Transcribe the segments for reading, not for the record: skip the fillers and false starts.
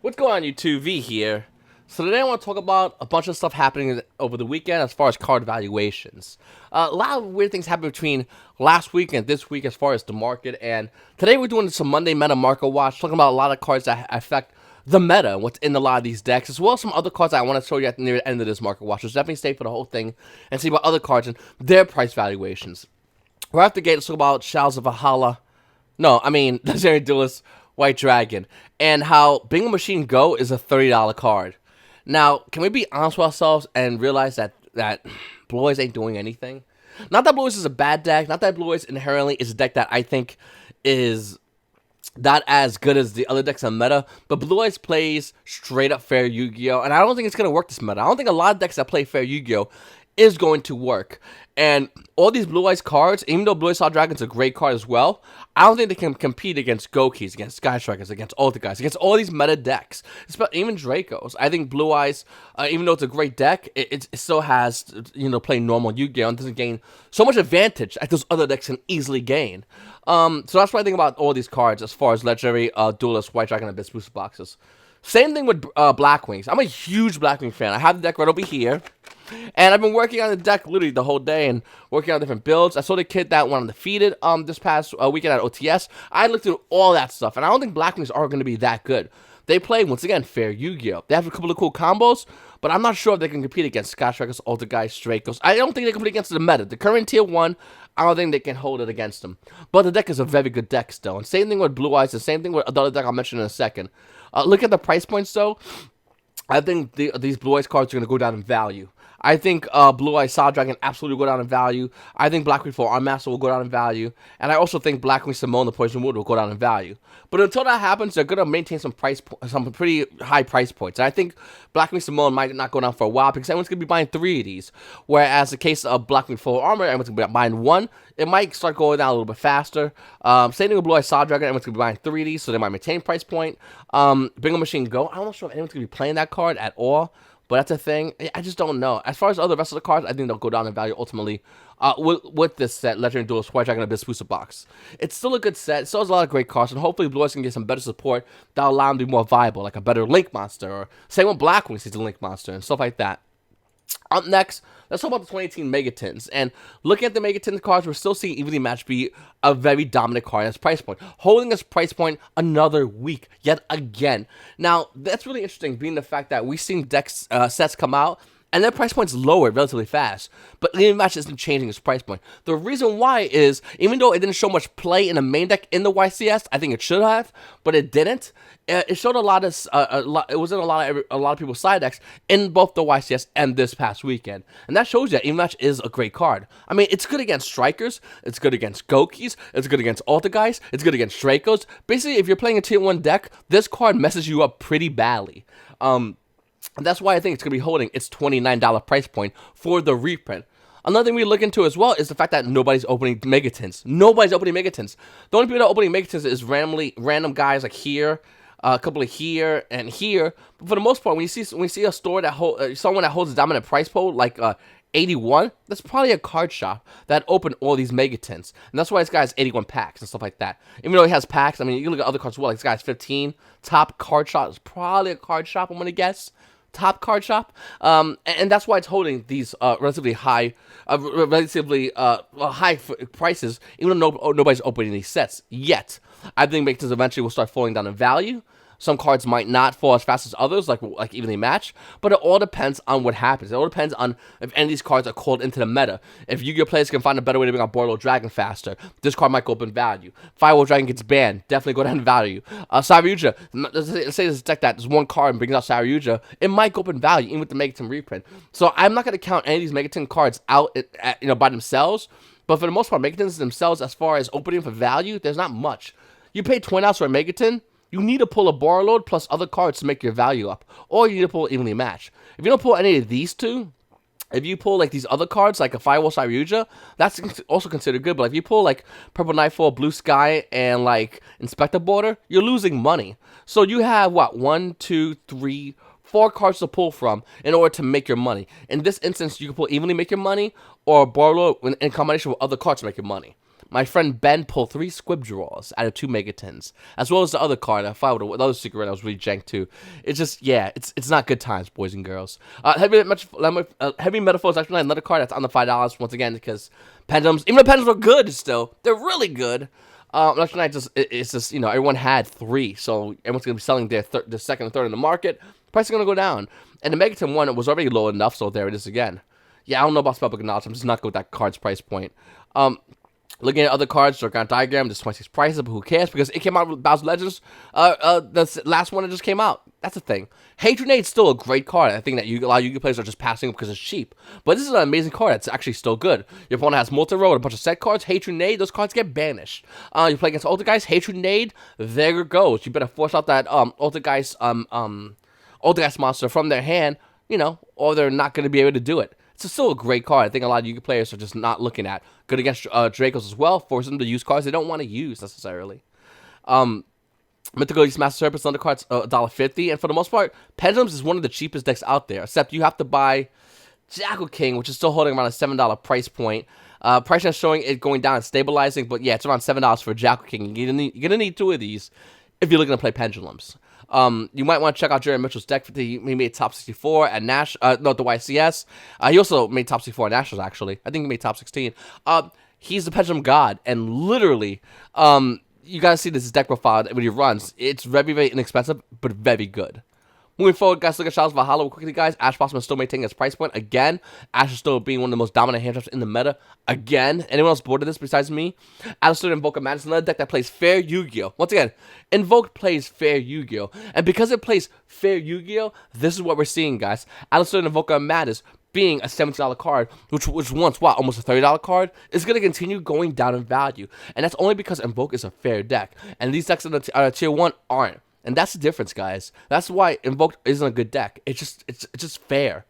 What's going on, YouTube? V here. So today I want to talk about a bunch of stuff happening over the weekend as far as card valuations. A lot of weird things happened between last week and this week as far as the market, and today we're doing some Monday meta market watch, talking about a lot of cards that affect the meta and what's in a lot of these decks, as well as some other cards that I want to show you at near the end of this market watch. So definitely stay for the whole thing and see about other cards and their price valuations. Right off the gate, let's talk about Shells of Valhalla. No, I mean, Legendary Duelist White Dragon, and how Bingo Machine Go is a $30 card. Now, can we be honest with ourselves and realize that Blue Eyes ain't doing anything? Not that Blue Eyes is a bad deck, not that Blue Eyes inherently is a deck that I think is not as good as the other decks on meta, but Blue Eyes plays straight up fair Yu-Gi-Oh! And I don't think it's going to work this meta. I don't think a lot of decks that play fair Yu-Gi-Oh! Is going to work. And all these Blue Eyes cards, even though Blue Eyes Saw Dragon's a great card as well, I don't think they can compete against Gokis, against Sky Strikers, against Ultra Guys, against all these meta decks, even Dracos. I think Blue Eyes, even though it's a great deck, it still has, playing normal Yu-Gi-Oh! And doesn't gain so much advantage that those other decks can easily gain. So that's what I think about all these cards as far as Legendary Duelist, White Dragon, and Abyss booster boxes. Same thing with Blackwings. I'm a huge Blackwing fan. I have the deck right over here. And I've been working on the deck literally the whole day and working on different builds. I saw the kid that went undefeated this past weekend at OTS. I looked through all that stuff, and I don't think Blackwings are going to be that good. They play, once again, fair Yu-Gi-Oh! They have a couple of cool combos, but I'm not sure if they can compete against Sky Strikers, Ultra Guys, Dracos. I don't think they can compete against the meta. The current tier 1, I don't think they can hold it against them. But the deck is a very good deck still. And same thing with Blue Eyes, and same thing with the other deck I'll mention in a second. Look at the price points, though. I think these Blue Eyes cards are going to go down in value. I think Blue Eyes Saw Dragon absolutely go down in value. I think Blackwing 4 Arm Master will go down in value. And I also think Blackwing Simone, the Poison Wood, will go down in value. But until that happens, they're going to maintain some pretty high price points. And I think Blackwing Simone might not go down for a while because everyone's going to be buying 3 of these. Whereas the case of Blackwing 4 Armor, everyone's going to be buying 1. It might start going down a little bit faster. Same thing with Blue Eyes Saw Dragon, everyone's going to be buying 3 of these, so they might maintain price point. Bingo Machine Go, I'm not sure if anyone's going to be playing that card at all. But that's a thing. I just don't know. As far as the rest of the cards, I think they'll go down in value ultimately with this set, Legendary Duelist, White Dragon, Abyss booster box. It's still a good set. It still has a lot of great cards, and hopefully Blue Eyes can get some better support that'll allow them to be more viable, like a better Link Monster, or same with Blackwing, he's a Link Monster, and stuff like that. Up next, let's talk about the 2018 Megatins. And looking at the Megatins cards, we're still seeing Evenly Match be a very dominant card at its price point. Holding its price point another week, yet again. Now, that's really interesting, being the fact that we've seen decks, sets come out, and their price point's lowered relatively fast. But Evenly Match isn't changing its price point. The reason why is, even though it didn't show much play in the main deck in the YCS, I think it should have, but it didn't. It showed a lot of it was in a lot of people's side decks in both the YCS and this past weekend, and that shows you that Evenly Match is a great card. I mean, it's good against Strikers, it's good against Gokis, it's good against Ultra Guys, it's good against Dracos. Basically, if you're playing a tier 1 deck, this card messes you up pretty badly. That's why I think it's going to be holding its $29 price point for the reprint. Another thing we look into as well is the fact that nobody's opening Megatins. Nobody's opening Megatins. The only people that are opening Megatins is random guys like here, a couple of here and here. But for the most part, when you see a store that someone that holds a dominant price point like 81, that's probably a card shop that opened all these Megatins. And that's why this guy has 81 packs and stuff like that. Even though he has packs, I mean, you can look at other cards as well. Like this guy has 15. Top card shop is probably a card shop, I'm going to guess. Top card shop, and that's why it's holding these relatively high prices, even though nobody's opening these sets yet. I think Megatins eventually will start falling down in value. Some cards might not fall as fast as others, like Evenly Match, but it all depends on what happens. It all depends on if any of these cards are called into the meta. If Yu-Gi-Oh! Players can find a better way to bring out Borreload Dragon faster, this card might go up in value. Firewall Dragon gets banned, definitely go down in value. Saryuja, let's say this deck that there's one card and brings out Saryuja, it might go up in value, even with the Megatin reprint. So I'm not going to count any of these Megatin cards out by themselves, but for the most part, Megatins themselves, as far as opening for value, there's not much. You pay $20 for a Megatin, you need to pull a Borreload plus other cards to make your value up. Or you need to pull Evenly Match. If you don't pull any of these two, if you pull like these other cards, like a Firewall Saryuja, that's also considered good. But if you pull like Purple Nightfall, Blue Sky, and like Inspector Border, you're losing money. So you have what, 1, 2, 3, 4 cards to pull from in order to make your money. In this instance, you can pull Evenly make your money, or Borreload in combination with other cards to make your money. my friend Ben pulled 3 Squib Draws out of 2 Megatons, as well as the other card. I found the other secret that was really jank too. It's just, yeah, it's not good times, boys and girls. Heavy Metaphor is actually another card that's on the $5 once again because pendulums, even though pendulums are good still, they're really good. Election Night it's just, you know, everyone had 3, so everyone's gonna be selling their second and third in the market. Price is gonna go down, and the Megaton one was already low enough, so there it is again. Yeah, I don't know about Spellbook Knowledge. I'm just not good with that card's price point. Looking at other cards, Dragon Diagram, there's 26 prices, but who cares? Because it came out with Bowser Legends. The last one that just came out. That's the thing. Hatred Nade's still a great card. I think that a lot of Yu-Gi-Oh players are just passing because it's cheap. But this is an amazing card that's actually still good. Your opponent has multi-roll, a bunch of set cards, Hatred Nade, those cards get banished. You play against Altergeist, Hatred Nade, there it goes. You better force out that Altergeist monster from their hand, you know, or they're not going to be able to do it. It's still a great card. I think a lot of Yu-Gi players are just not looking at. Good against Dracos as well. Force them to use cards they don't want to use necessarily. Mythical East Master Serpent's undercard's $1.50. And for the most part, Pendulums is one of the cheapest decks out there. Except you have to buy Jackal King, which is still holding around a $7 price point. Price is showing it going down and stabilizing. But yeah, it's around $7 for Jackal King. You're going to need 2 of these if you're looking to play Pendulums. You might want to check out Jerry Mitchell's deck. He made top 64 at Nash, the YCS. He also made top 64 at Nationals, actually. I think he made top 16. He's the Pendulum God, and literally, you gotta see this deck profile when he runs. It's very, very inexpensive, but very good. Moving forward, guys, look at Shadows of Valhalla quickly, guys. Ash Blossom is still maintaining its price point. Again, Ash is still being one of the most dominant hand traps in the meta. Again, anyone else bored of this besides me? Isolde Invoke Madness is another deck that plays fair Yu-Gi-Oh! Once again, Invoke plays fair Yu-Gi-Oh! And because it plays fair Yu-Gi-Oh!, this is what we're seeing, guys. Isolde Invoke Madness being a $70 card, which was once, what, almost a $30 card, is going to continue going down in value. And that's only because Invoke is a fair deck. And these decks in the tier 1 aren't. And that's the difference, guys. That's why Invoked isn't a good deck. It's just fair.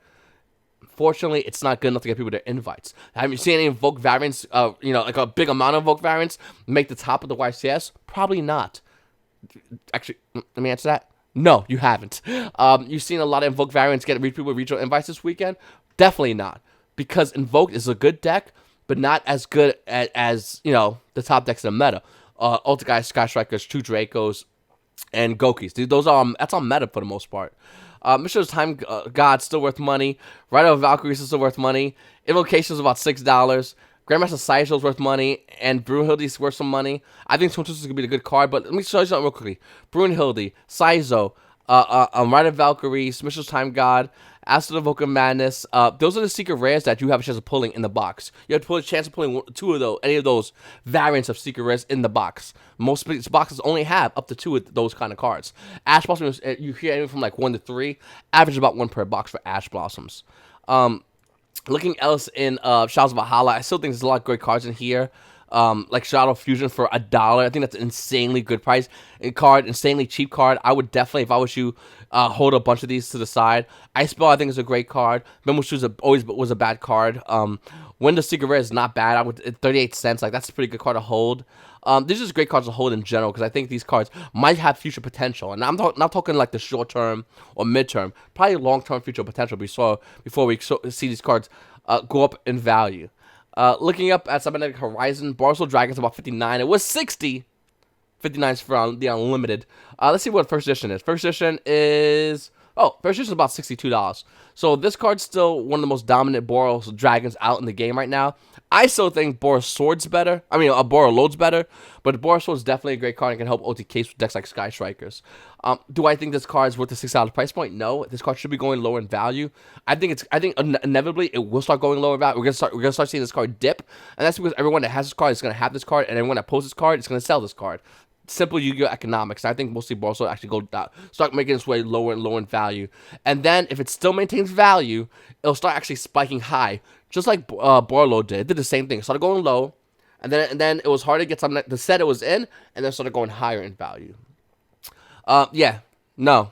Fortunately, it's not good enough to get people their invites. Have you seen any Invoke variants, you know, like a big amount of Invoke variants make the top of the YCS? Probably not. Actually, let me answer that. No, you haven't. You've seen a lot of Invoke variants get people with regional invites this weekend? Definitely not. Because Invoked is a good deck, but not as good as you know, the top decks in the meta. Altergeist, Sky Strikers, 2 Dracos, and Gokis. Dude, those are that's on meta for the most part. Mishra's Time God still worth money. Rider of Valkyries is still worth money. Invocation is about $6. Grandmaster Sideshow is worth money, and Brunhilde is worth some money. I think Twin is gonna be a good card, but let me show you something real quickly. Brunhilde, Saizo, Rider of Valkyries, Mishra's Time God, Astral Invoker Madness. Those are the secret rares that you have a chance of pulling in the box. You have a chance of pulling 2 of those, any of those variants of secret rares in the box. Most boxes only have up to 2 of those kind of cards. Ash Blossoms, you hear anywhere from like 1 to 3. Average about 1 per box for Ash Blossoms. Looking else in Shadows of Valhalla, I still think there's a lot of great cards in here. Like Shadow Fusion for $1. I think that's an insanely good price card, insanely cheap card. I would definitely, if I was you, hold a bunch of these to the side. Ice Ball, I think, is a great card. Memo Shoes always was a bad card. Window Secret Rare is not bad. I would 38 cents. Like, that's a pretty good card to hold. These are just great cards to hold in general because I think these cards might have future potential. And I'm not talking like the short term or mid-term, probably long-term future potential before we see these cards go up in value. Looking up at Cybernetic Horizon, Borreload Dragon's about 59. It was 60. 59 is for the Unlimited. Let's see what first edition is. First edition is about $62. So this card's still one of the most dominant Borreload Dragons out in the game right now. I still think Borreload's better. I mean, Borreload's better, but Borreload's definitely a great card and can help OTKs with decks like Sky Strikers. Do I think this card is worth the $6 price point? No. This card should be going lower in value. I think inevitably it will start going lower in value. We're gonna start seeing this card dip, and that's because everyone that has this card is gonna have this card, and everyone that pulls this card is gonna sell this card. Simple Yu-Gi-Oh! Economics. I think we'll see Borreload actually go down, start making its way lower and lower in value. And then, if it still maintains value, it'll start actually spiking high, just like Borreload did. It did the same thing. It started going low, and then it was hard to get something the set it was in, and then started going higher in value. Yeah, no,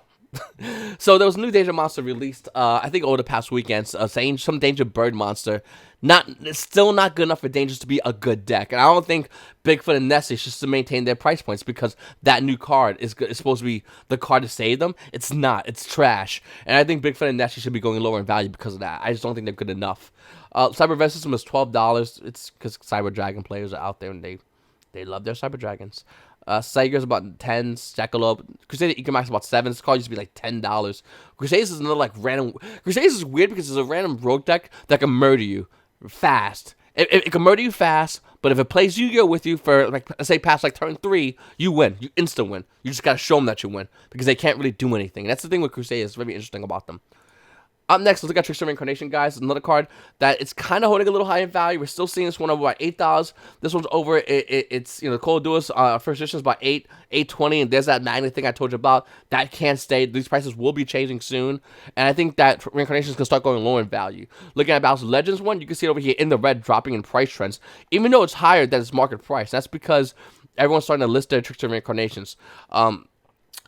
So there was a new danger monster released, I think over the past weekends. Saying some danger bird monster. It's still not good enough for dangers to be a good deck, and I don't think Bigfoot and Nessie should to maintain their price points because that new card is supposed to be the card to save them. It's not. It's trash, and I think Bigfoot and Nessie should be going lower in value because of that. I just don't think they're good enough. Cyber Vet System is $12. It's because Cyber Dragon players are out there and they love their Cyber Dragons. Sager's about 10. Jackalope. Crusader Ecomax about 7. This card used to be like $10. Crusaders is another like random. Crusaders is weird because it's a random rogue deck that can murder you fast. It can murder you fast, but if it plays Yu-Gi-Oh with you for like let's say past like turn 3, you win. You instant win. You just gotta show them that you win because they can't really do anything. And that's the thing with Crusaders. It's very interesting about them. Up next, let's look at Trickster Reincarnation, guys. Another card that it's kind of holding a little high in value. We're still seeing this one over about $8. This one's over. It's the Cold Duelist first edition is about $8.20, and there's that magnet thing I told you about. That can't stay. These prices will be changing soon, and I think that Reincarnation is gonna start going lower in value. Looking at Battles of Legends one, you can see it over here in the red, dropping in price trends, even though it's higher than its market price. That's because everyone's starting to list their Trickster Reincarnations.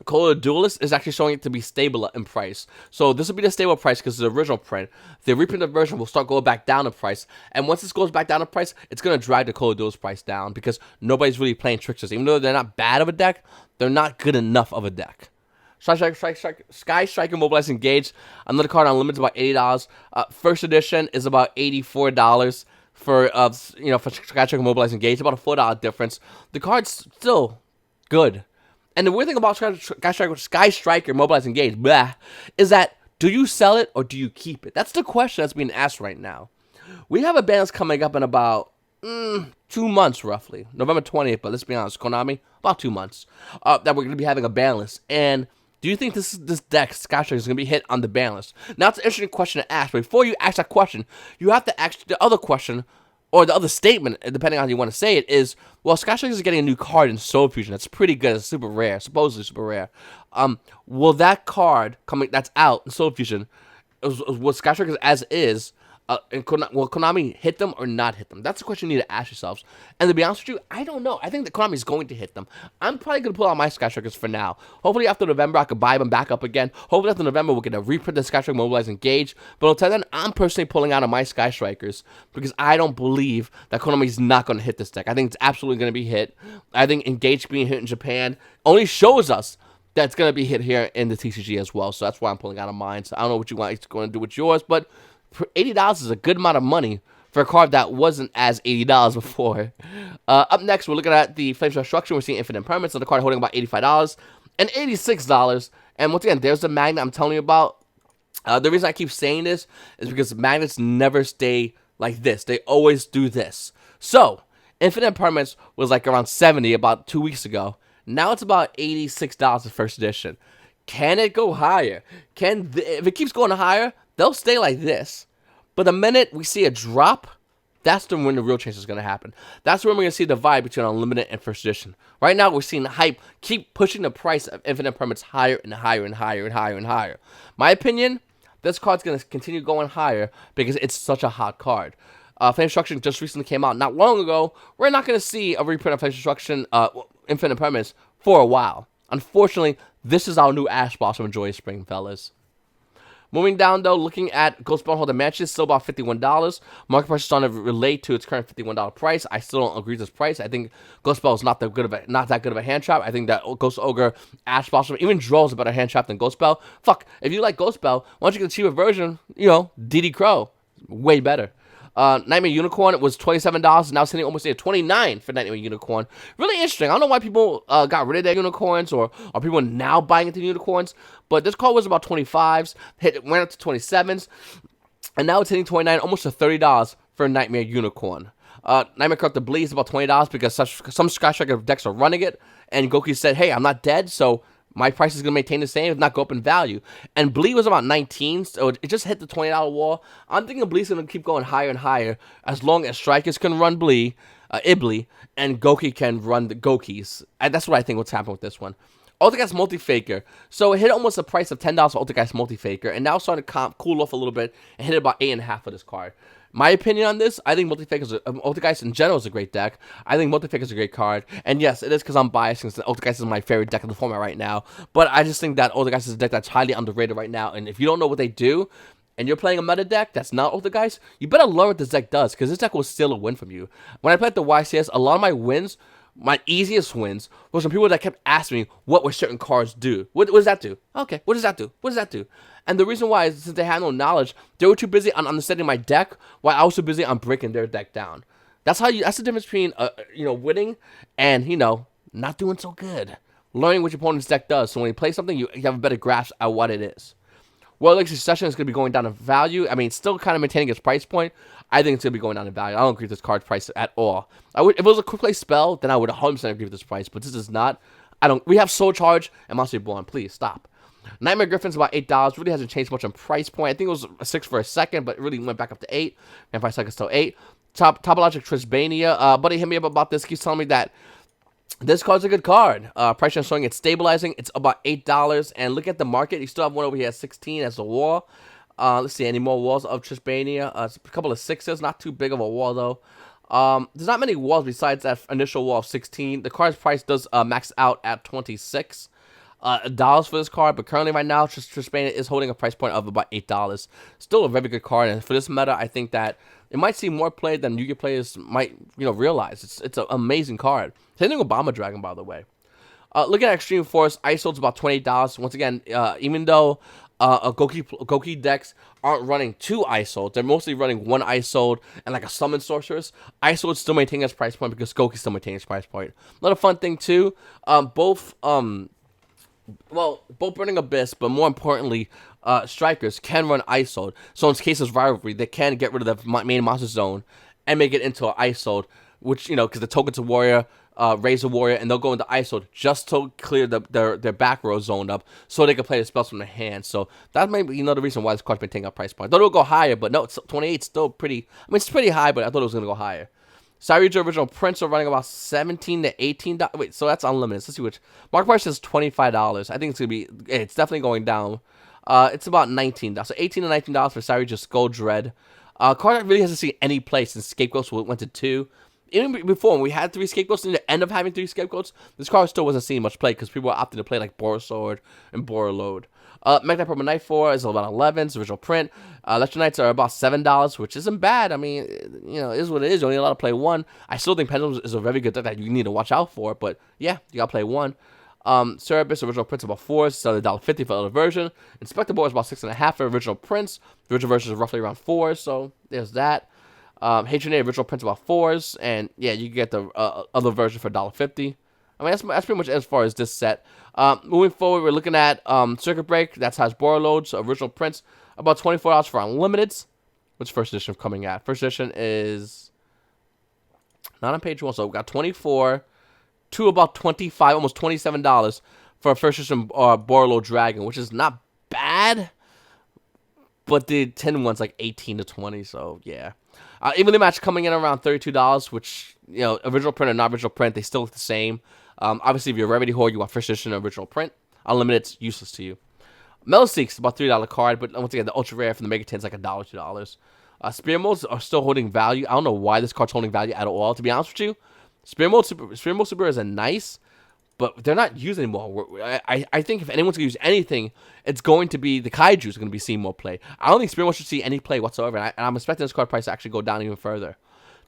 Duelist is actually showing it to be stable in price. So this will be the stable price because it's the original print. The reprinted version will start going back down in price. And once this goes back down in price, it's going to drag the Duelist price down because nobody's really playing Tricksters. Even though they're not bad of a deck, they're not good enough of a deck. Sky Striker Mobilize Engage. Another card on limit is about $80. First edition is about $84 for for Sky Striker Mobilize Engage. About a $4 difference. The card's still good. And the weird thing about Sky Striker Mobilize Engage is that do you sell it or do you keep it? That's the question that's being asked right now. We have a ban that's coming up in about 2 months, roughly. November 20th, but let's be honest, Konami, about 2 months, that we're going to be having a ban list. And do you think this deck, Sky Striker, is going to be hit on the ban list? Now, it's an interesting question to ask, but before you ask that question, you have to ask the other question, or the other statement, depending on how you want to say it, is, well, Sky Striker is getting a new card in Soul Fusion. That's pretty good. It's super rare. Supposedly super rare. Will that card that's out in Soul Fusion, will Sky Striker as is, will Konami hit them or not hit them? That's the question you need to ask yourselves. And to be honest with you, I don't know. I think that Konami is going to hit them. I'm probably going to pull out my Sky Strikers for now. Hopefully after November, I could buy them back up again. Hopefully after November, we'll get a reprint the Sky Striker Mobilize Engage. But until then, I'm personally pulling out of my Sky Strikers because I don't believe that Konami is not going to hit this deck. I think it's absolutely going to be hit. I think Engage being hit in Japan only shows us that it's going to be hit here in the TCG as well. So that's why I'm pulling out of mine. So I don't know what you want to go and do with yours, but $80 is a good amount of money for a card that wasn't as $80 before. Up next, we're looking at the Flames Destruction. We're seeing Infinite Impermanence. So the card holding about $85 and $86. And once again, there's the magnet I'm telling you about. The reason I keep saying this is because magnets never stay like this. They always do this. So Infinite Impermanence was like around $70 about 2 weeks ago. Now it's about $86 the first edition. Can it go higher? If it keeps going higher, they'll stay like this. But the minute we see a drop, that's when the real change is going to happen. That's when we're going to see the divide between Unlimited and First Edition. Right now, we're seeing hype keep pushing the price of Infinite Impermanence higher and higher and higher and higher and higher. My opinion, this card's going to continue going higher because it's such a hot card. Flame Destruction just recently came out not long ago. We're not going to see a reprint of Flame Destruction, Infinite Impermanence, for a while. Unfortunately, this is our new Ash Blossom and Joyous Spring, fellas. Moving down, though, looking at Ghostbound Holder Mansion, still about $51. Market price is starting to relate to its current $51 price. I still don't agree with this price. I think Ghostbound is not that good of a hand trap. I think that Ghost Ogre, Ash Blossom, even Droll is a better hand trap than Ghostbound. Fuck, if you like Ghostbound, why don't you get the cheaper version? DD Crow, way better. Nightmare Unicorn was $27, now it's hitting almost at $29 for Nightmare Unicorn. Really interesting. I don't know why people got rid of their unicorns or are people now buying into unicorns, but this card was about 25s, went up to 27s, and now it's hitting 29, almost to $30 for Nightmare Unicorn. Nightmare Corrupted Bleed is about $20 because some Sky Striker decks are running it, and Goki said, hey, I'm not dead, so my price is going to maintain the same, if not go up in value. And Bleed was about 19, so it just hit the $20 wall. I'm thinking Bleed's going to keep going higher and higher as long as Strikers can run Ibli, and Goki can run the Gokis. And that's what I think what's happening with this one. Ultigeist Multi-Faker. So it hit almost the price of $10 for Ultigeist Multi-Faker, and now starting to cool off a little bit and hit about 8.5 for this card. My opinion on this, I think Multigeist in general is a great deck. I think Multi-Faker is a great card. And yes, it is because I'm biased since Ultigeist is my favorite deck in the format right now. But I just think that Ultigeist is a deck that's highly underrated right now. And if you don't know what they do, and you're playing a meta deck that's not Ultigeist, you better learn what this deck does, because this deck will steal a win from you. When I played the YCS, a lot of my wins, my easiest wins, was from people that kept asking me what would certain cards do. What does that do? Okay, what does that do? What does that do? And the reason why is since they had no knowledge, they were too busy on understanding my deck, while I was too busy on breaking their deck down. That's the difference between winning and not doing so good. Learning what your opponent's deck does, so when you play something, you have a better grasp at what it is. Warlock Succession is going to be going down in value. I mean, still kind of maintaining its price point. I think it's going to be going down in value. I don't agree with this card's price at all. If it was a quick play spell, then I would 100% agree with this price. But this is not. We have Soul Charge and Monster Born. Please stop. Nightmare Griffin's about $8. Really hasn't changed much on price point. I think it was a 6 for a second, but it really went back up to 8. And 5 seconds till 8. Topologic Trisbania. Buddy hit me up about this. Keeps telling me that this card's a good card. Price is showing it's stabilizing. It's about $8. And look at the market. You still have one over here at 16 as a wall. Let's see, any more walls of Trisbania. It's a couple of 6s. Not too big of a wall, though. There's not many walls besides that initial wall of 16. The card's price does max out at $26 for this card. But currently right now, Trisbania is holding a price point of about $8. Still a very good card. And for this meta, I think that it might see more play than Yu-Gi-Oh players might realize. It's an amazing card. Same thing with Bomber Dragon, by the way. Looking at Extreme Force, Isolde's about $28. Once again, even though Goki decks aren't running 2 Isolde, they're mostly running 1 Isolde and like a Summon Sorceress. Isolde's still maintaining its price point because Goki's still maintaining its price point. Another fun thing too, both Burning Abyss, but more importantly, Strikers can run Isolde. So in case of rivalry, they can get rid of the main monster zone and make it into an Isolde, which, because the Token's a warrior, Razor Warrior, and they'll go into Isolde just to clear their back row zone up so they can play the spells from their hand. So that may be the reason why this card's been taking up price point. I thought it would go higher, but no, it's 28. Still pretty, it's pretty high, but I thought it was going to go higher. Saryuja Original Prints are running about $17 to $18. Wait, so that's unlimited. Let's see which. Market price is $25. I think it's going to be, it's definitely going down. It's about $19. So $18 to $19 for Saryuja Skull Dread. Card that really hasn't seen any play since Scapegoats went to 2. Even before, when we had 3 Scapegoats, and the end of having 3 Scapegoats, this card still wasn't seeing much play because people were opting to play like Borreload and Borreload. Magnet Purple Night 4 is about 11. It's original print. Electro Knights are about $7, which isn't bad. I mean, it is what it is. You're only allowed to play 1. I still think Pendulum is a very good deck that you need to watch out for, but yeah, you gotta play 1. Cerebus original print's about 4, so $1.50 for the other version. Inspector Board is about 6.5 for original prints. The original version is roughly around 4, so there's that. Hatred original print's about 4s, and yeah, you get the other version for $1.50. I mean, that's pretty much as far as this set. Moving forward, we're looking at Circuit Break. That has Borreload, so original prints, about $24 for Unlimiteds. What's first edition coming at? First edition is not on page 1, so we've got 24 to about 25, almost $27 for a first edition Borreload Dragon, which is not bad, but the 10 one's like 18 to 20, so yeah. Evenly Match coming in around $32, which, original print or not original print, they still look the same. Obviously, if you're a Remedy Horde, you want first edition original print. Unlimited's useless to you. Meloseek's about $3 card, but once again, the ultra rare from the Megatin's like $1, $2. Spear Modes are still holding value. I don't know why this card's holding value at all, to be honest with you. Spear Mode Super is a nice, but they're not used anymore. I think if anyone's going to use anything, it's going to be the Kaijus are going to be seeing more play. I don't think Spear Mode should see any play whatsoever, and I'm expecting this card price to actually go down even further.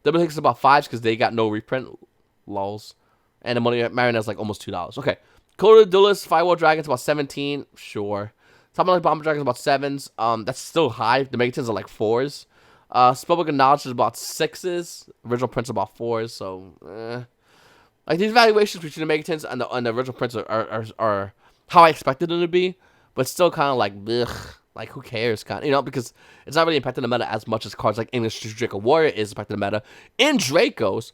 Double Hicks is about 5s because they got no reprint. Lulz. And the money Marionette's like almost $2. Okay. Color Duelist, Firewall Dragon's about 17. Sure. Something like Bomber Dragon's about 7s. That's still high. The Megatins are like 4s. Spellbook of Knowledge is about 6s. Original Prints about 4s. So, like, these valuations between the Megatins and the original prints are how I expected them to be, but still kind of like, ugh, like, who cares, kind of, because it's not really impacting the meta as much as cards like English Draco Warrior is impacting the meta. In Dracos,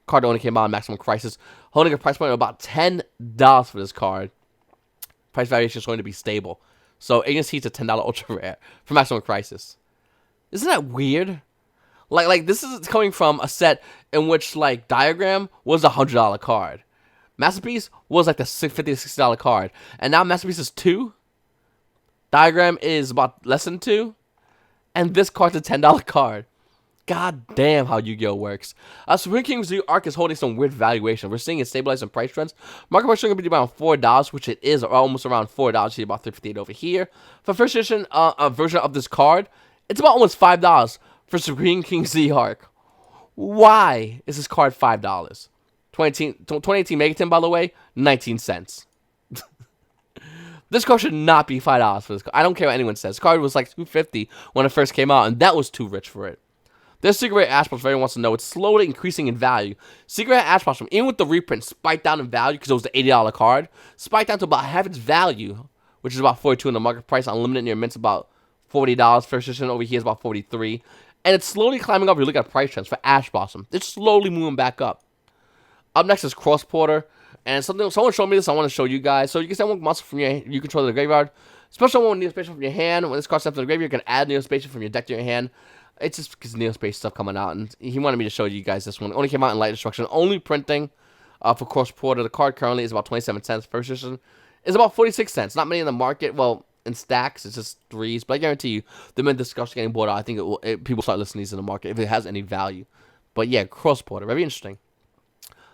card only came out in Maximum Crisis, holding a price point of about $10 for this card. Price variation is going to be stable. So, Agents Heat's a $10 ultra rare for Maximum Crisis. Isn't that weird? Like this is coming from a set in which, like, Diagram was a $100 card. Masterpiece was like the $50 to $60 card, and now Masterpiece is 2. Diagram is about less than 2, and this card's a $10 card. God damn how Yu-Gi-Oh works. Supreme King Zoo Arc is holding some weird valuation. We're seeing it stabilize in price trends. Market price is going to be around $4, which it is, or almost around $4. See about $3.58 over here. For first edition version of this card, it's about almost $5 for Supreme King Z Arc. Why is this card $5? 2018 Megaton, by the way, 19 cents. This card should not be $5 for this card. I don't care what anyone says. This card was like $2.50 when it first came out, and that was too rich for it. This Secret Rare Ash Blossom, everyone wants to know, it's slowly increasing in value. Secret Rare Ash Blossom, even with the reprint, spiked down in value because it was the $80 card. Spiked down to about half its value, which is about $42 in the market price. Unlimited near mint's about $40. First edition over here is about $43. And it's slowly climbing up. If you look at price trends for Ash Blossom, it's slowly moving back up. Up next is Cross Porter. And someone showed me this, I want to show you guys. So you can send one monster from you control the graveyard. Special one with Neospatial from your hand. When this card steps to the graveyard, you can add Neospatial from your deck to your hand. It's just because Neospace stuff coming out, and he wanted me to show you guys this one. It only came out in Light Destruction, only printing for Cross Porter. The card currently is about 27 cents. First edition is about 46 cents. Not many in the market. Well, in stacks, it's just 3s. But I guarantee you, the mint discussion getting bought out. I think people start listing these in the market if it has any value. But yeah, Cross Porter, very interesting.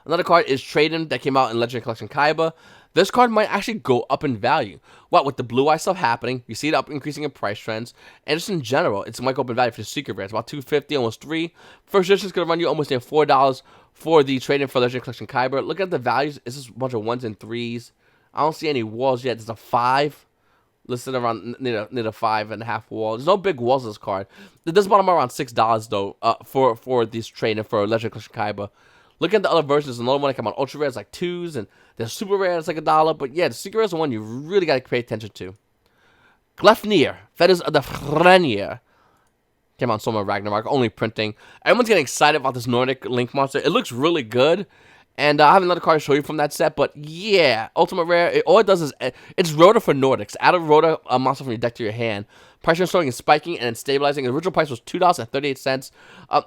Another card is Trading that came out in Legendary Collection Kaiba. This card might actually go up in value. What, with the blue eye stuff happening, you see it up increasing in price trends, and just in general, it might go up in value for the Secret Rare. It's about $2.50, almost $3. First edition is going to run you almost near $4 for the Trading for Legendary Collection Kaiba. Look at the values. It's just a bunch of 1s and 3s. I don't see any walls yet. There's a 5 listed around near the 5.5 wall. There's no big walls in this card. It does bottom around $6 though for this Trading for Legendary Collection Kaiba. Look at the other versions. Another one that came out Ultra Rare is like 2s, and the Super Rare is like $1. But yeah, the Secret Rare is the one you really got to pay attention to. Gleipnir, Fetters of the Frenier. Came out in Soma Ragnarok, only printing. Everyone's getting excited about this Nordic Link monster. It looks really good. And I have another card to show you from that set. But yeah, Ultimate Rare, all it does is, it's Rota for Nordics. Add a Rota monster from your deck to your hand. Price is starting and spiking and then stabilizing. The original price was $2.38.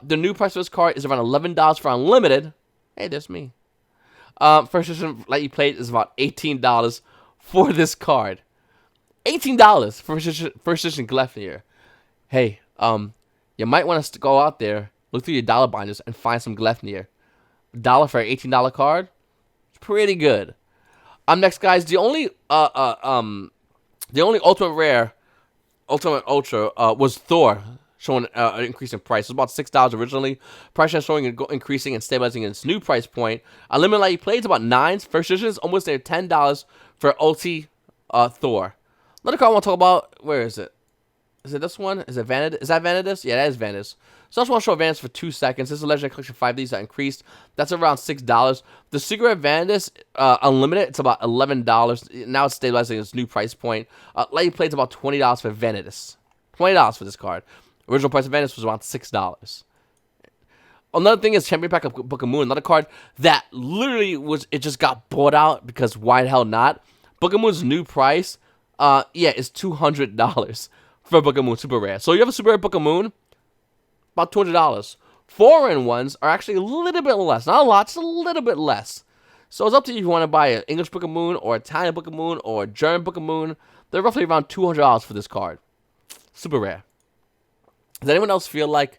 The new price for this card is around $11 for Unlimited. Hey, there's me. First edition Let You Play is about $18 for this card. $18 for first edition Gleipnir. Hey, you might want to go out there, look through your dollar binders, and find some Gleipnir. $1 for an $18 card. It's pretty good. Next, guys, the only Ultimate Rare, Ultimate Ultra was Thor, showing an increase in price. It was about $6 originally. Price is showing increasing and stabilizing in its new price point. Unlimited Light You Play is about 9s. First edition is almost near $10 for Ulti Thor. Another card I want to talk about. Where is it? Is it this one? Is it Vanity? Is that Vanity? Yeah, that is Vanity. So I just want to show Vanity for 2 seconds. This is a Legendary Collection 5 of these that increased. That's around $6. The Secret Vanity Unlimited, it's about $11. Now it's stabilizing its new price point. Light You Play is about $20 for Vanity. $20 for this card. Original price of Vanity was around $6. Another thing is Champion Pack of Book of Moon. Another card that literally it just got bought out because why the hell not? Book of Moon's new price, is $200 for Book of Moon Super Rare. So you have a Super Rare Book of Moon, about $200. Foreign ones are actually a little bit less. Not a lot, just a little bit less. So it's up to you if you want to buy an English Book of Moon or Italian Book of Moon or a German Book of Moon. They're roughly around $200 for this card. Super rare. Does anyone else feel like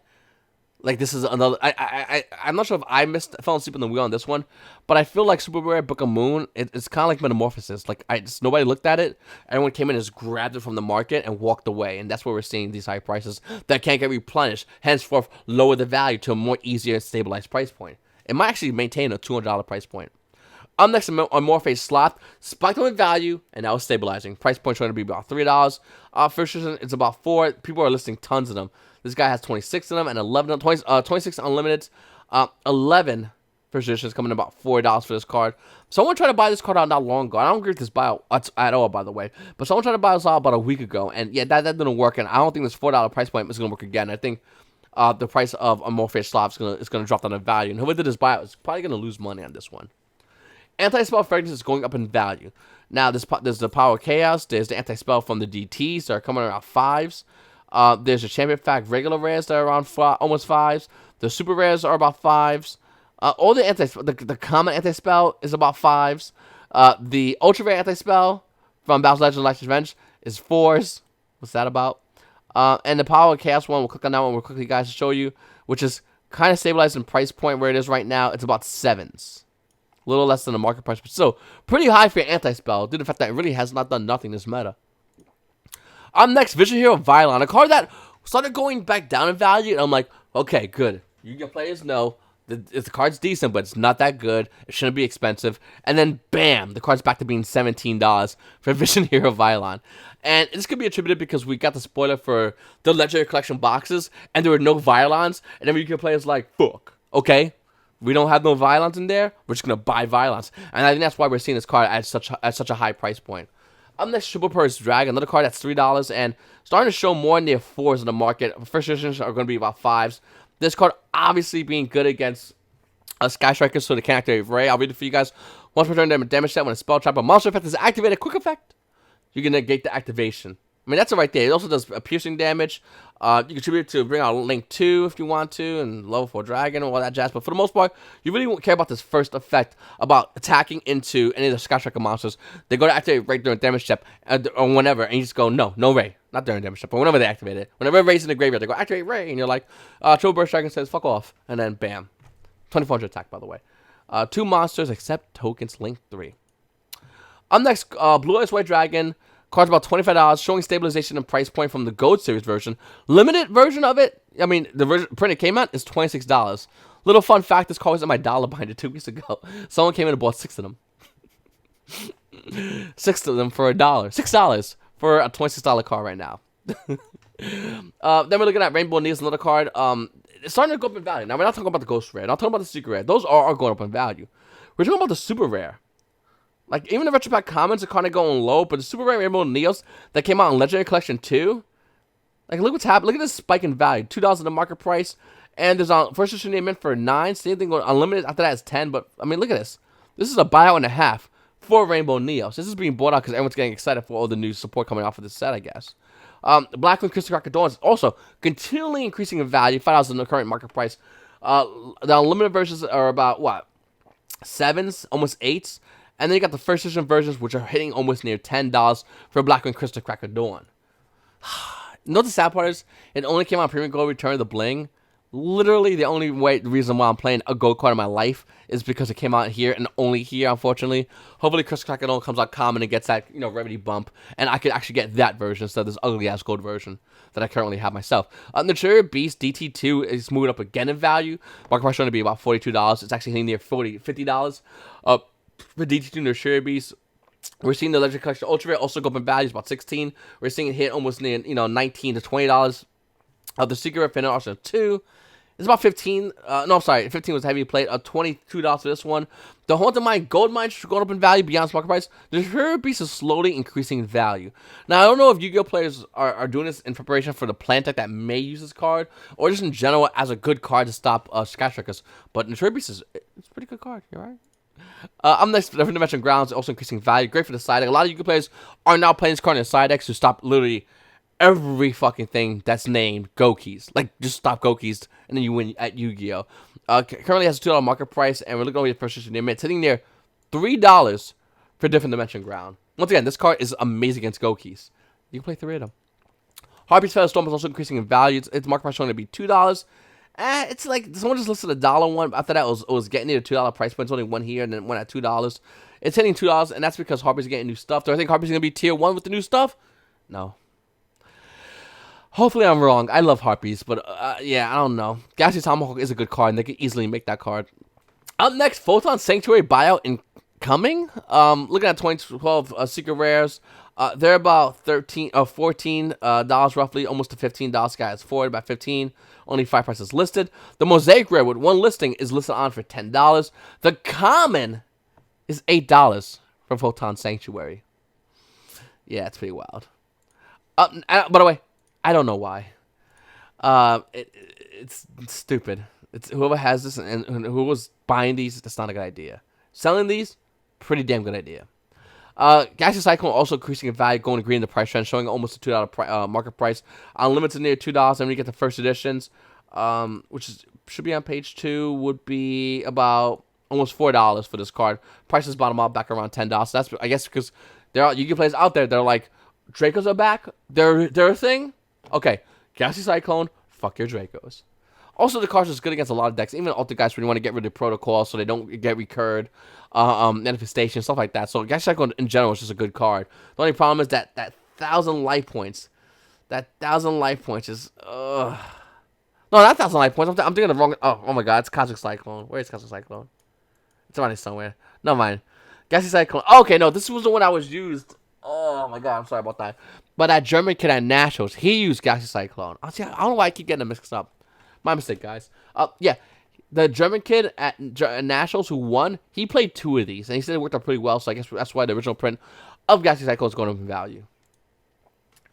this is another? I'm not sure if I fell asleep on the wheel on this one, but I feel like Super Rare Book of Moon. It's kind of like Metamorphosis. Like nobody looked at it. Everyone came in and just grabbed it from the market and walked away, and that's where we're seeing these high prices that can't get replenished. Henceforth, lower the value to a more easier stabilized price point. It might actually maintain a $200 price point. Up next, on Morpheus Sloth, spiked on value, and now it's stabilizing. Price point trying to be about $3. First edition, it's about $4. People are listing tons of them. This guy has 26 of them and 26 unlimited. 11 first edition is coming in about $4 for this card. Someone tried to buy this card out not long ago. I don't agree with this buyout at all, by the way. But someone tried to buy this out about a week ago, and yeah, that didn't work. And I don't think this $4 price point is going to work again. I think the price of a Morpheus Sloth is going to drop down in value. And whoever did this buyout is probably going to lose money on this one. Anti-Spell Fragrance is going up in value. Now, there's the Power of Chaos. There's the Anti-Spell from the DTs that are coming around 5s. There's the Champion Fact regular rares that are around almost 5s. The Super rares are about 5s. All the the common anti-spell is about 5s. The ultra rare anti-spell from Battle's Legend Life's Revenge is 4s. What's that about? And the Power of Chaos one, we'll click on that one real quickly, guys, to show you, which is kind of stabilized in price point where it is right now. It's about 7s. A little less than the market price, but still pretty high for your anti-spell, due to the fact that it really has not done nothing this meta. Up next, Vision Hero Vylon, a card that started going back down in value, and I'm like, okay, good. Yu-Gi-Oh players know the card's decent, but it's not that good. It shouldn't be expensive. And then, bam, the card's back to being $17 for Vision Hero Vylon. And this could be attributed because we got the spoiler for the Legendary Collection boxes, and there were no Vylons, and then Yu-Gi-Oh players like, fuck, okay? We don't have no Vylons in there. We're just gonna buy Vylons, and I think that's why we're seeing this card at such a high price point. Up next, Triple Purse Dragon, another card that's $3 and starting to show more near 4s in the market. First editions are going to be about 5s. This card obviously being good against Sky Strikers, so they can't activate Ray. I'll read it for you guys. Once per turn, damage set when a spell trap or monster effect is activated. Quick effect. You can negate the activation. I mean, that's it right there. It also does piercing damage. You contribute to bring out Link 2 if you want to, and level 4 Dragon and all that jazz. But for the most part, you really won't care about this first effect about attacking into any of the Sky Striker monsters. They go to activate Ray during damage step or whenever, and you just go, no Ray. Not during damage step, but whenever they activate it. Whenever Ray's in the graveyard, they go, activate Ray, and you're like, Triple Burst Dragon says, fuck off. And then, bam. 2400 attack, by the way. 2 monsters, except tokens, Link 3. Up next, Blue Eyes White Dragon. Card's about $25, showing stabilization and price point from the Gold Series version. Limited version of it, I mean, the version printed came out is $26. Little fun fact, this card was in my dollar binder 2 weeks ago. Someone came in and bought 6 of them. 6 of them for $1. $6 for a $26 card right now. Then we're looking at Rainbow Neos, another card. It's starting to go up in value. Now, we're not talking about the Ghost Rare. Not talking about the Secret Rare. Those are going up in value. We're talking about the Super Rare. Like, even the Retro Pack Commons are kind of going low, but the Super Rare Rainbow Neos that came out in Legendary Collection 2, like, look what's happening. Look at this spike in value. $2 in the market price, and there's on first edition name meant for 9. Same thing going unlimited. After that is 10. But I mean, look at this. This is a buyout and a half for Rainbow Neos. This is being bought out because everyone's getting excited for all the new support coming off of this set, I guess. Black Wing Crystal Cracker Dawn is also continually increasing in value. $5 in the current market price. The unlimited versions are about what, 7s, almost 8s. And then you got the first edition versions, which are hitting almost near $10 for Black Wing Crystal Cracker Dawn. You know the sad part is, it only came out Premium Gold Return of the Bling. Literally, the only reason why I'm playing a gold card in my life is because it came out here and only here, unfortunately. Hopefully, Crystal Cracker Dawn comes out common and gets that, remedy bump, and I could actually get that version instead of this ugly-ass gold version that I currently have myself. The Cherry Beast DT2 is moving up again in value. Market price going to be about $42. It's actually hitting near $50. For DT2 Nursery Beast, we're seeing the Legendary Collection Ultra Rare also go up in value. It's about 16. We're seeing it hit almost near, $19 to $20. The Secret Rare Finna also 2. It's about 15. No, I'm sorry. 15 was heavy plate. $22 for this one. The Haunted Mine Gold Mine is going up in value beyond its market price. The Nursery Beast is slowly increasing in value. Now, I don't know if Yu-Gi-Oh players are doing this in preparation for the plant deck that may use this card, or just in general as a good card to stop Sky Strikers. But Nursery Beast it's a pretty good card. You're right. I'm next. Different Dimension Grounds also increasing value. Great for the side deck. A lot of Yu-Gi-Oh players are now playing this card in the side decks to stop literally every fucking thing that's named Go Keys. Like, just stop Go Keys, and then you win at Yu-Gi-Oh. Currently has a $2 market price, and we're looking over the first edition. It's hitting near $3 for Different Dimension Ground. Once again, this card is amazing against Go Keys. You can play 3 of them. Harpie's Feather Storm is also increasing in value. Its market price showing to be $2. It's like someone just listed a $1 one. After that, it was getting near a $2 price point. It's only one here, and then one at $2. It's hitting $2, and that's because Harpie's getting new stuff. Do I think Harpie's gonna be tier 1 with the new stuff? No. Hopefully I'm wrong. I love Harpies, but yeah, I don't know. Galaxy Tomahawk is a good card, and they can easily make that card. Up next, Photon Sanctuary buyout incoming. Looking at 2012 Secret Rares. They're about $14 roughly, almost to $15. Guys, forward about 15. Only 5 prices listed. The Mosaic Rare with 1 listing is listed on for $10. The Common is $8 for Photon Sanctuary. Yeah, it's pretty wild. By the way, I don't know why. It's stupid. It's whoever has this and who was buying these, that's not a good idea. Selling these, pretty damn good idea. Galaxy Cyclone also increasing in value, going green in the price trend, showing almost a $2 market price. Unlimited near $2, and when you get the first editions, which is should be on page 2 would be about almost $4 for this card. Prices bottom out back around $10. So that's, I guess, because there are Yu-Gi-Oh players out there. They're like, Dracos are back. They're a thing. Okay, Galaxy Cyclone. Fuck your Dracos. Also, the card is good against a lot of decks, even Ultra guys when you want to get rid of protocol so they don't get recurred, manifestation, stuff like that. So Galaxy Cyclone in general is just a good card. The only problem is that 1,000 life points. That 1,000 life points is no, not 1,000 life points. I'm thinking of the wrong. Oh my god, it's Cosmic Cyclone. Where is Cosmic Cyclone? It's around here somewhere. Never mind. Galaxy Cyclone. Okay, no, this was the one I was used. Oh my god, I'm sorry about that. But that German kid at Nationals, he used Galaxy Cyclone. I don't know why I keep getting them mixed up. My mistake, guys. Yeah, the German kid at Nationals who won, he played 2 of these, and he said it worked out pretty well. So I guess that's why the original print of Galaxy Cyclone is going up in value.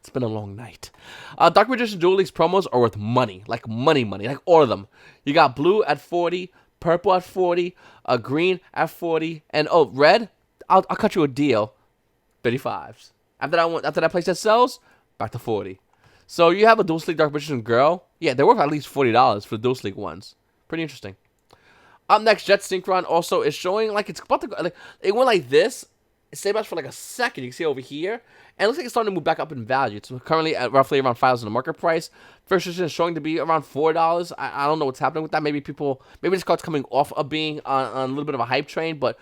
It's been a long night. Dark Magician Duelist promos are worth money, like money, like all of them. You got blue at 40, purple at 40, green at 40, and red. I'll cut you a deal, 35s. After that playset sells, back to 40. So you have a Duelist League Dark Magician girl. Yeah, they're worth at least $40 for the Duelist League ones. Pretty interesting. Up next, Jet Synchron also is showing like it's about to go. Like, it went like this. It stayed back for like a second. You can see over here. And it looks like it's starting to move back up in value. It's currently at roughly around $5 in the market price. First edition is showing to be around $4. I don't know what's happening with that. Maybe this card's coming off of being on a little bit of a hype train, but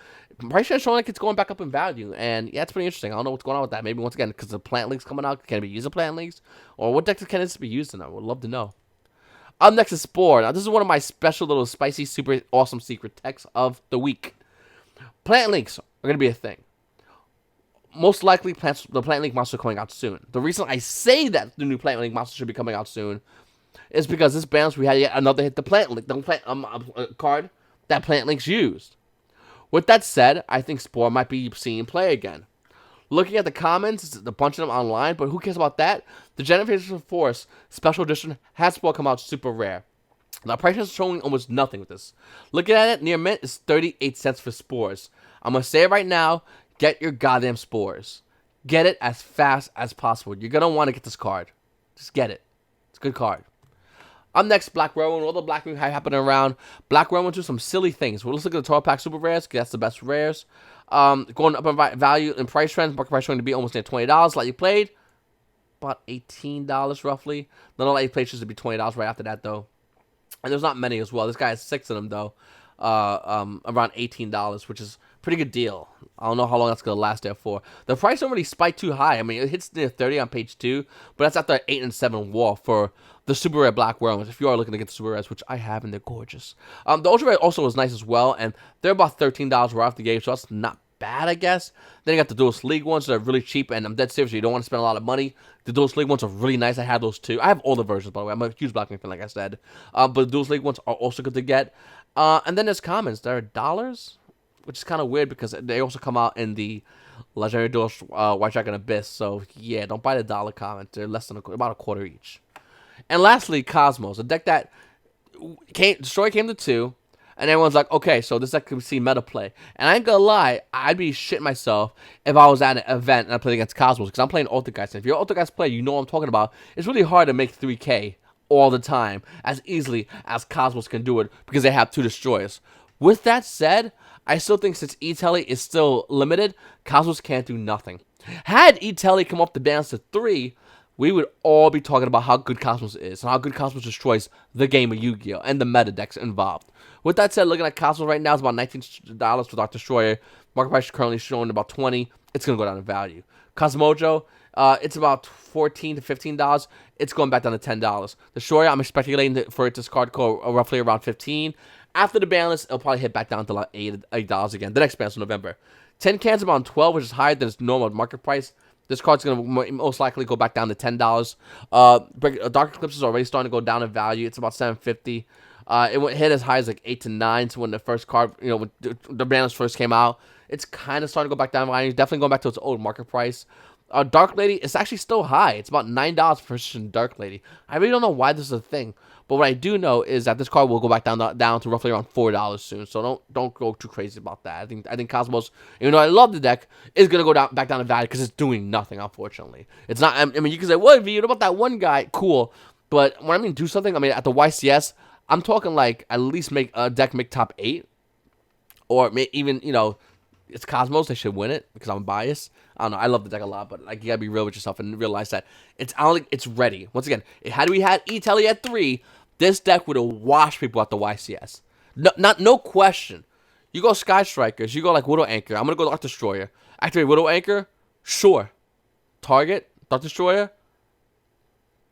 price is showing like it's going back up in value. And yeah, it's pretty interesting. I don't know what's going on with that. Maybe once again, because the plant league's coming out, can it be used in plant leagues? Or what decks can this be used in? I would love to know. Up next is Spore. Now, this is one of my special little spicy, super awesome secret techs of the week. Plant leagues are going to be a thing. Most likely, the Plant League monster coming out soon. The reason I say that the new Plant League monster should be coming out soon is because this balance we had yet another hit the Plant League, card that Plant Leagues used. With that said, I think Spore might be seen play again. Looking at the comments, it's a bunch of them online, but who cares about that? The Generation Force Special Edition has Spore come out super rare. Now, price is showing almost nothing with this. Looking at it, near mint is 38 cents for Spores. I'm going to say it right now. Get your goddamn Spores. Get it as fast as possible. You're going to want to get this card. Just get it. It's a good card. Up next, Black Rowan. All the Black Rowan happening around. Black Rowan do some silly things. Well, let's look at the 12 pack super rares, because that's the best rares. Going up in value and price trends. Market price going to be almost near $20. Lightly played, about $18 roughly. Then the lightly played should be $20 right after that, though. And there's not many as well. This guy has 6 of them, though. Around $18, which is a pretty good deal. I don't know how long that's going to last there for. The price don't really spike too high. I mean, it hits near 30 on page 2, but that's after 8 and 7 wall for the super rare Black Worms. If you are looking to get the super rares, which I have, and they're gorgeous. The ultra rare also was nice as well, and they're about $13 right off the gate, so that's not bad, I guess. Then you got the Duelist League ones that are really cheap, and I'm dead serious. You don't want to spend a lot of money. The Duelist League ones are really nice. I have those too. I have all the versions, by the way. I'm a huge Black fan, like I said. But the Duelist League ones are also good to get. And then there's commons. They're $, which is kind of weird because they also come out in the Legendary Duelist White Dragon Abyss. So yeah, don't buy the $1 commons. They're less than about a quarter each. And lastly, Kozmos, a deck that Destroy came to 2. And everyone's like, okay, so this deck could see meta play. And I ain't gonna lie, I'd be shitting myself if I was at an event and I played against Kozmos, because I'm playing Ultra Guys. And if you're an Ultra Guys player, you know what I'm talking about. It's really hard to make 3K all the time as easily as Kozmos can do it because they have 2 destroyers. With that said, I still think since E-Telly is still limited, Kozmos can't do nothing. Had E-Telly come up the balance to 3, we would all be talking about how good Kozmos is and how good Kozmos destroys the game of Yu-Gi-Oh! And the meta decks involved. With that said, looking at Kozmos right now, it's about $19 for Dark Destroyer. Market price is currently showing about $20. It's going to go down in value. Cosmojo, it's about $14 to $15. It's going back down to $10. Destroyer, I'm expecting for it to card go roughly around $15. After the balance, it'll probably hit back down to like $8 again. The next balance in November. 10 cans about $12, which is higher than its normal market price. This card's going to most likely go back down to $10. Dark Eclipse is already starting to go down in value. It's about $7.50. It hit as high as like 8 to 9. So when the first card, when the balance first came out, it's kind of starting to go back down in value. Definitely going back to its old market price. Dark Lady, it's actually still high. It's about $9 per Dark Lady. I really don't know why this is a thing. But what I do know is that this card will go back down to roughly around $4 soon. So don't go too crazy about that. I think Kozmos, even though I love the deck, is gonna go back down in value because it's doing nothing. Unfortunately, it's not. I mean, you can say, "What about that one guy?" Cool, but when I mean do something, I mean at the YCS, I'm talking like at least make a deck make top 8, or even it's Kozmos. They should win it because I'm biased. I don't know. I love the deck a lot, but like you gotta be real with yourself and realize that I don't think it's ready. Once again, had we had E-Telly at 3, this deck would have washed people at the YCS. No question. You go Sky Strikers. You go like Widow Anchor. I'm gonna go Dark Destroyer. Activate Widow Anchor. Sure. Target Dark Destroyer.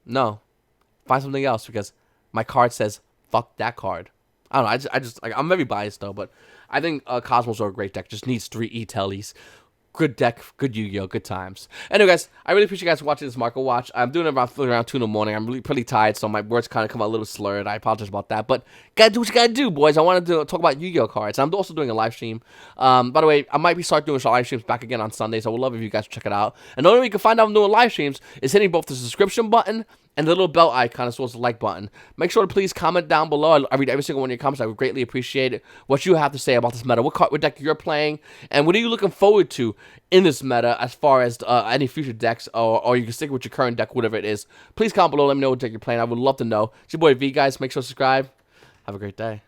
No. Find something else because my card says fuck that card. I don't know. I just like, I'm very biased though, but I think Kozmos are a great deck. Just needs 3 E-Tellys. Good deck, good Yu-Gi-Oh, good times. Anyway, guys, I really appreciate you guys watching this market watch. I'm doing it around 2 in the morning. I'm really pretty tired, so my words kind of come out a little slurred. I apologize about that, but gotta do what you gotta do, boys. I wanted to talk about Yu-Gi-Oh cards. I'm also doing a live stream. By the way, I might be start doing live streams back again on Sunday, so I would love if you guys check it out. And the only way you can find out I'm doing live streams is hitting both the subscription button and the little bell icon as well as the like button. Make sure to please comment down below. I read every single one of your comments. I would greatly appreciate it. What you have to say about this meta, what deck you're playing, and what are you looking forward to in this meta as far as any future decks, or you can stick with your current deck, whatever it is. Please comment below. Let me know what deck you're playing. I would love to know. It's your boy V, guys. Make sure to subscribe. Have a great day.